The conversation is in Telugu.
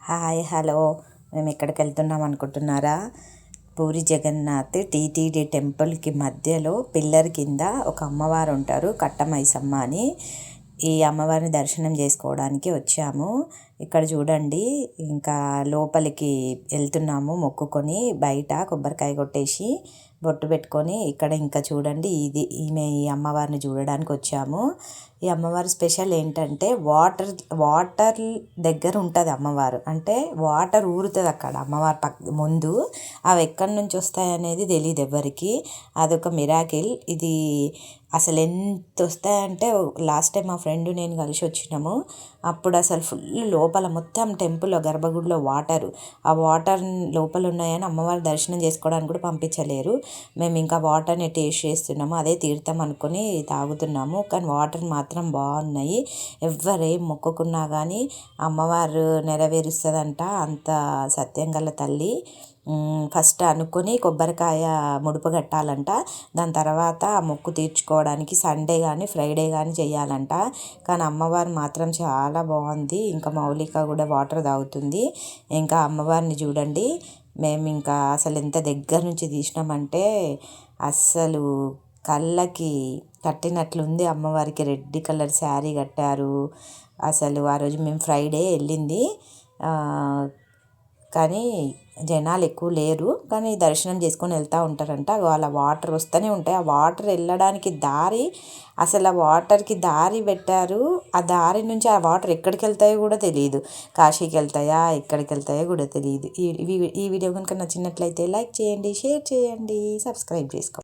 హాయ్ హలో మేము ఎక్కడికి వెళ్తున్నాం అనుకుంటున్నారా? పూరి జగన్నాథ్ టీటీడీ టెంపుల్కి మధ్యలో పిల్లర్ కింద ఒక అమ్మవారు ఉంటారు, కట్టమైసమ్మ అని. ఈ అమ్మవారిని దర్శనం చేసుకోవడానికి వచ్చాము. ఇక్కడ చూడండి, ఇంకా లోపలికి వెళ్తున్నాము. మొక్కుకొని బయట కొబ్బరికాయ కొట్టేసి బొట్టు పెట్టుకొని ఇక్కడ ఇంకా చూడండి, ఈ అమ్మవారిని చూడడానికి వచ్చాము. ఈ అమ్మవారి స్పెషల్ ఏంటంటే వాటర్ దగ్గర ఉంటుంది అమ్మవారు. అంటే వాటర్ ఊరుతుంది అక్కడ అమ్మవారి ముందు. అవి ఎక్కడి నుంచి వస్తాయనేది తెలియదు ఎవ్వరికి. అదొక మిరాకిల్. ఇది అసలు ఎంత వస్తాయంటే, లాస్ట్ టైం మా ఫ్రెండ్ నేను కలిసి వచ్చినాము. అప్పుడు అసలు ఫుల్ లోపల మొత్తం టెంపుల్ గర్భగుడిలో వాటరు. ఆ వాటర్ లోపల ఉన్నాయని అమ్మవారి దర్శనం చేసుకోవడానికి కూడా పంపించలేరు. మేము ఇంకా వాటర్ని టేస్ట్ చేస్తున్నాము. అదే తీర్థం అనుకొని తాగుతున్నాము. కానీ వాటర్ మాత్రం బాగున్నాయి. ఎవరేం మొక్కుకున్నా కానీ అమ్మవారు నెరవేరుస్తుందంట. అంత సత్యం గల తల్లి. ఫస్ట్ అనుకొని కొబ్బరికాయ ముడుపు కట్టాలంట. దాని తర్వాత ఆ మొక్కు తీర్చుకోవడానికి సండే కానీ ఫ్రైడే కానీ చేయాలంట. కానీ అమ్మవారు మాత్రం చాలా బాగుంది. ఇంకా మౌలిక కూడా వాటర్ తాగుతుంది. ఇంకా అమ్మవారిని చూడండి. మేము ఇంకా అసలు ఎంత దగ్గర నుంచి తీసినామంటే అస్సలు కళ్ళకి కట్టినట్లుంది. అమ్మవారికి రెడ్ కలర్ శారీ కట్టారు. అసలు ఆ రోజు మేము ఫ్రైడే వెళ్ళింది, కానీ జనాలు ఎక్కువ లేరు. కానీ దర్శనం చేసుకొని వెళ్తూ ఉంటారంట. వాళ్ళ వాటర్ వస్తూనే ఉంటాయి. ఆ వాటర్ వెళ్ళడానికి దారి, అసలు ఆ వాటర్కి దారి పెట్టారు. ఆ దారి నుంచి ఆ వాటర్ ఎక్కడికి వెళ్తాయో కూడా తెలియదు. కాశీకి వెళ్తాయా, ఎక్కడికి వెళ్తాయో కూడా తెలియదు. ఈ వీడియో కనుక నచ్చినట్లయితే లైక్ చేయండి, షేర్ చేయండి, సబ్స్క్రైబ్ చేసుకోండి.